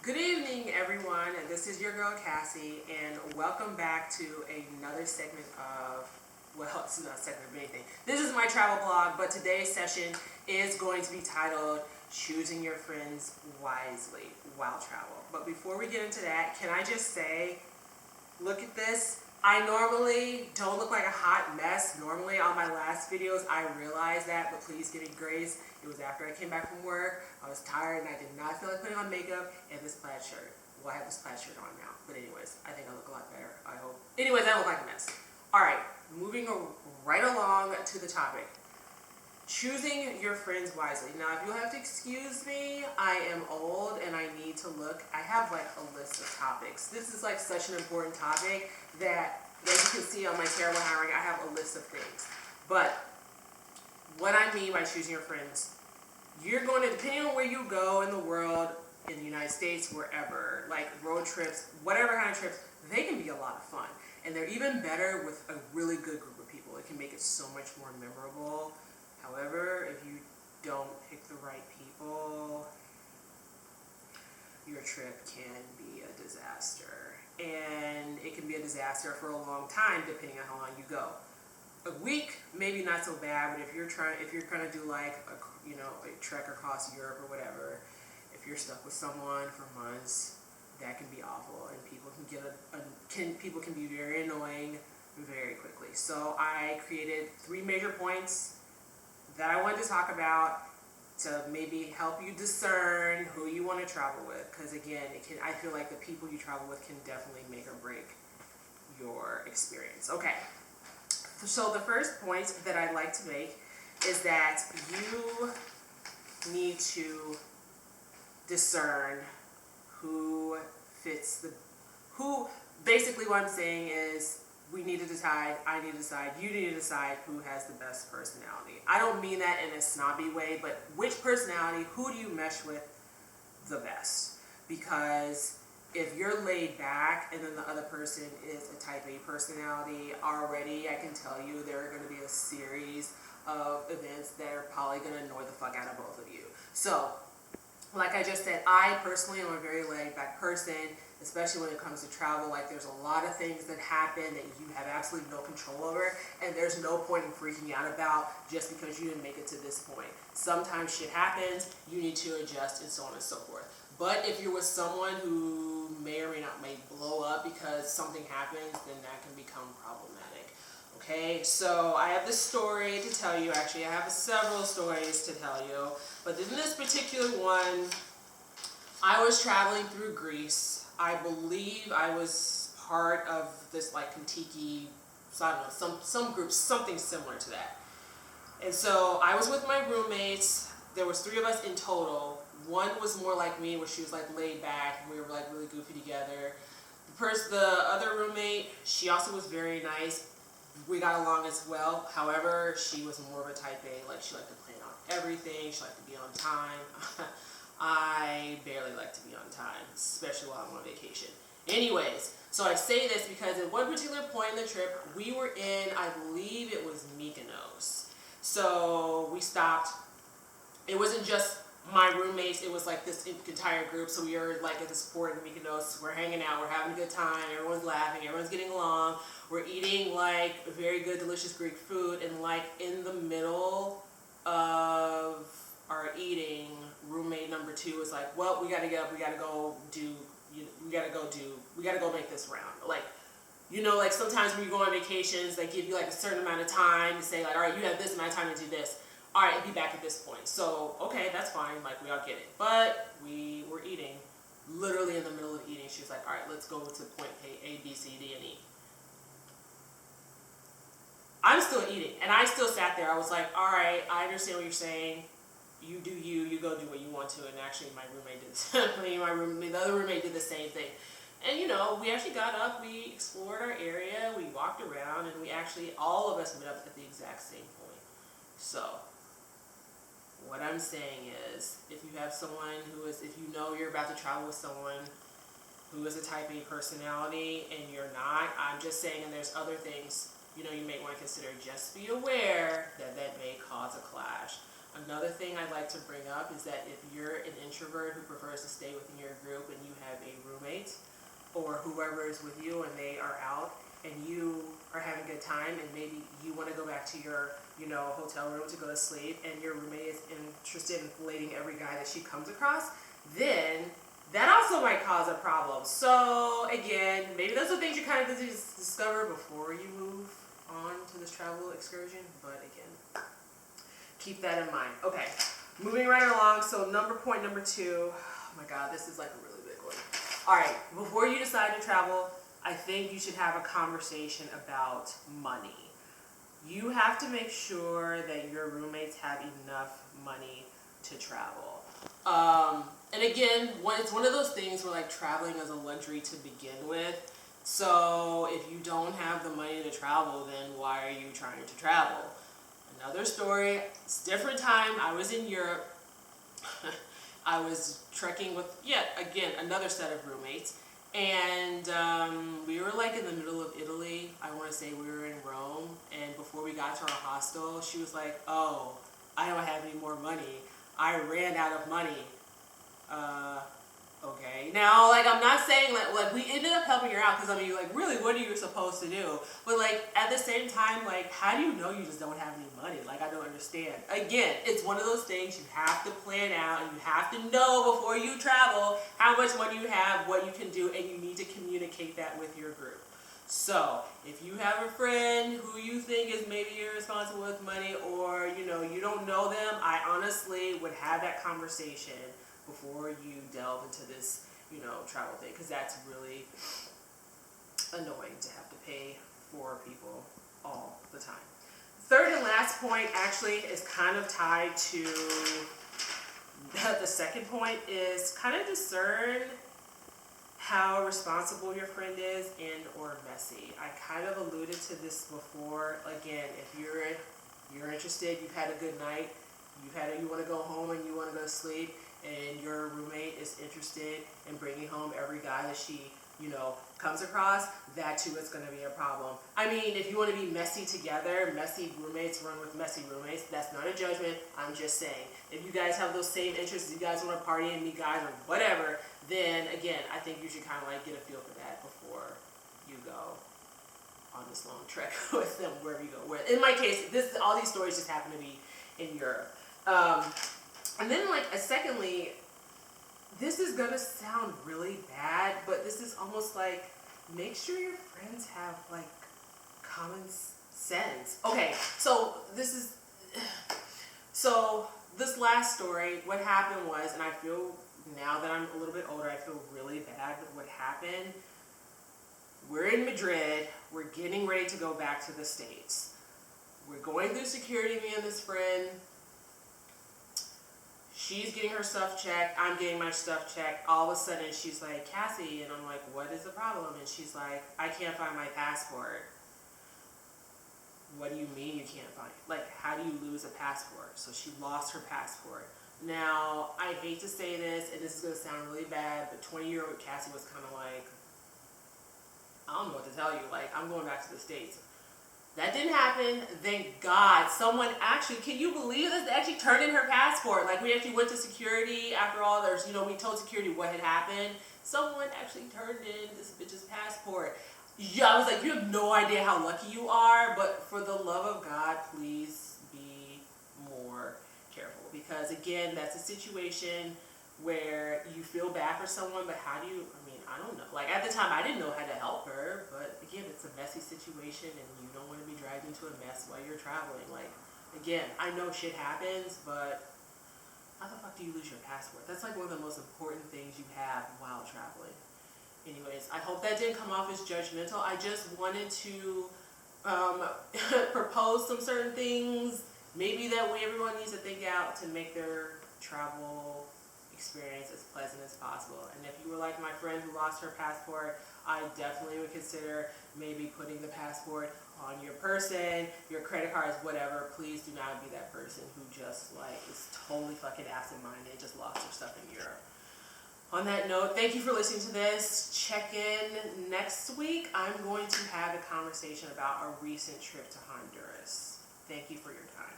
Good evening, everyone. This is your girl Cassie, and welcome back to another segment of, well, it's not a segment of anything. This is my travel blog, but today's session is going to be titled Choosing Your Friends Wisely While Travel. But before we get into that, can I just say, look at this. I normally don't look like a hot mess. Normally on my last videos, I realized that, but please give me grace. It was after I came back from work. I was tired and I did not feel like putting on makeup and this plaid shirt. Well, I have this plaid shirt on now, but anyways, I think I look a lot better, I hope. Anyways, I look like a mess. All right, moving right along to the topic. Choosing your friends wisely. Now, if you'll have to excuse me, I am old and I need to look. I have like a list of topics. This is like such an important topic that, as you can see on my terrible hiring, I have a list of things. But what I mean by choosing your friends, you're going to, depending on where you go in the world, in the United States, wherever, like road trips, whatever kind of trips, they can be a lot of fun. And they're even better with a really good group of people. It can make it so much more memorable. However, if you don't pick the right people, your trip can be a disaster. And it can be a disaster for a long time, depending on how long you go. A week, maybe not so bad, but if you're gonna do like a trek across Europe or whatever, if you're stuck with someone for months, that can be awful, and people can be very annoying very quickly. So I created 3 major points that I wanted to talk about to maybe help you discern who you want to travel with, because again, I feel like the people you travel with can definitely make or break your experience. Okay, so the first point that I'd like to make is that you need to discern basically what I'm saying is, we need to decide, I need to decide, you need to decide who has the best personality. I don't mean that in a snobby way, but which personality, who do you mesh with the best? Because if you're laid back and then the other person is a type A personality, already I can tell you there are going to be a series of events that are probably going to annoy the fuck out of both of you. So, like I just said, I personally am a very laid back person, especially when it comes to travel. Like, there's a lot of things that happen that you have absolutely no control over, and there's no point in freaking out about just because you didn't make it to this point. Sometimes shit happens, you need to adjust, and so on and so forth. But if you're with someone who may or may blow up because something happens, then that can become problematic. Okay, so I have this story to tell you. Actually, I have several stories to tell you, but in this particular one, I was traveling through Greece. I believe I was part of this like Kontiki, so I don't know, some group, something similar to that. And so I was with my roommates. There was 3 of us in total. One was more like me, where she was like laid back, and we were like really goofy together. The other roommate, she also was very nice. We got along as well. However, she was more of a type A. Like, she liked to plan on everything. She liked to be on time. I barely like to be on time, especially while I'm on vacation. Anyways, so I say this because at one particular point in the trip, we were in, I believe it was Mykonos. So we stopped. It wasn't just my roommates, it was like this entire group. So we were like at this port in Mykonos. We're hanging out, we're having a good time, everyone's laughing, everyone's getting along. We're eating like very good, delicious Greek food, and like in the middle of our eating, roommate number 2 was like, well, we gotta get up, we gotta go make this round. Like, like sometimes when you go on vacations, they give you like a certain amount of time to say like, all right, you have this amount of time to do this. All right, be back at this point. So, okay, that's fine, like we all get it. But we were eating, literally in the middle of eating, she was like, all right, let's go to point A, B, C, D, and E. I'm still eating, and I still sat there. I was like, all right, I understand what you're saying. You do you go do what you want to. And actually, my roommate did the other roommate did the same thing. And we actually got up, we explored our area, we walked around, and we actually, all of us met up at the exact same point. So, what I'm saying is, if you have someone if you know you're about to travel with someone who is a type A personality and you're not, I'm just saying, and there's other things you may want to consider, just be aware that may cause a clash. Another thing I'd like to bring up is that if you're an introvert who prefers to stay within your group and you have a roommate or whoever is with you and they are out and you are having a good time and maybe you want to go back to your, hotel room to go to sleep and your roommate is interested in filleting every guy that she comes across, then that also might cause a problem. So again, maybe those are things you kind of discover before you move on to this travel excursion, but again, keep that in mind. Okay, moving right along. So point number 2. Oh my God, this is like a really big one. All right, before you decide to travel, I think you should have a conversation about money. You have to make sure that your roommates have enough money to travel. And again, it's one of those things where like traveling is a luxury to begin with. So if you don't have the money to travel, then why are you trying to travel? Another story, it's a different time. I was in Europe. I was trekking with, again, another set of roommates. And we were like in the middle of Italy. I want to say we were in Rome. And before we got to our hostel, she was like, oh, I don't have any more money. I ran out of money. Okay. Now, like, I'm not saying, like we ended up helping her out because, I mean, like, really, what are you supposed to do? But, like, at the same time, like, how do you know you just don't have any money? Like, I don't understand. Again, it's one of those things you have to plan out and you have to know before you travel how much money you have, what you can do, and you need to communicate that with your group. So, if you have a friend who you think is maybe irresponsible with money or, you don't know them, I honestly would have that conversation before you delve into this, travel thing, because that's really annoying to have to pay for people all the time. Third and last point actually is kind of tied to the second point, is kind of discern how responsible your friend is and or messy. I kind of alluded to this before. Again, if you're interested, you've had a good night, you want to go home and you want to go to sleep, and your roommate is interested in bringing home every guy that she, comes across, that too is going to be a problem. I mean, if you want to be messy together, messy roommates run with messy roommates. That's not a judgment. I'm just saying. If you guys have those same interests, you guys want to party and meet guys or whatever, then again, I think you should kind of like get a feel for that before you go on this long trek with them, wherever you go. In my case, all these stories just happen to be in Europe. And then, secondly, this is going to sound really bad, but this is almost like, make sure your friends have, common sense. Okay, so this last story, what happened was, and I feel, now that I'm a little bit older, I feel really bad with what happened. We're in Madrid. We're getting ready to go back to the States. We're going through security, me and this friend. She's getting her stuff checked. I'm getting my stuff checked. All of a sudden, she's like, Cassie, and I'm like, what is the problem? And she's like, I can't find my passport. What do you mean you can't find it? Like, how do you lose a passport? So she lost her passport. Now, I hate to say this, and this is going to sound really bad, but 20-year-old Cassie was kind of like, I don't know what to tell you. Like, I'm going back to the States. That didn't happen. Thank God. Someone actually, can you believe this? They actually turned in her passport. Like, we actually went to security after all. We told security what had happened. Someone actually turned in this bitch's passport. Yeah, I was like, you have no idea how lucky you are, but for the love of God, please be more careful. Because again, that's a situation where you feel bad for someone, but how do you, I don't know. Like, at the time, I didn't know how to help her, but again, it's a messy situation, and you don't want to be dragged into a mess while you're traveling. Like, again, I know shit happens, but how the fuck do you lose your passport? That's like one of the most important things you have while traveling. Anyways, I hope that didn't come off as judgmental. I just wanted to propose some certain things, maybe that way everyone needs to think out to make their travel experience as pleasant as possible. And if you were like my friend who lost her passport, I definitely would consider maybe putting the passport on your person, your credit cards, whatever. Please do not be that person who just is totally fucking absent-minded, just lost her stuff in Europe. On that note, thank you for listening to this. Check in next week. I'm going to have a conversation about our recent trip to Honduras. Thank you for your time.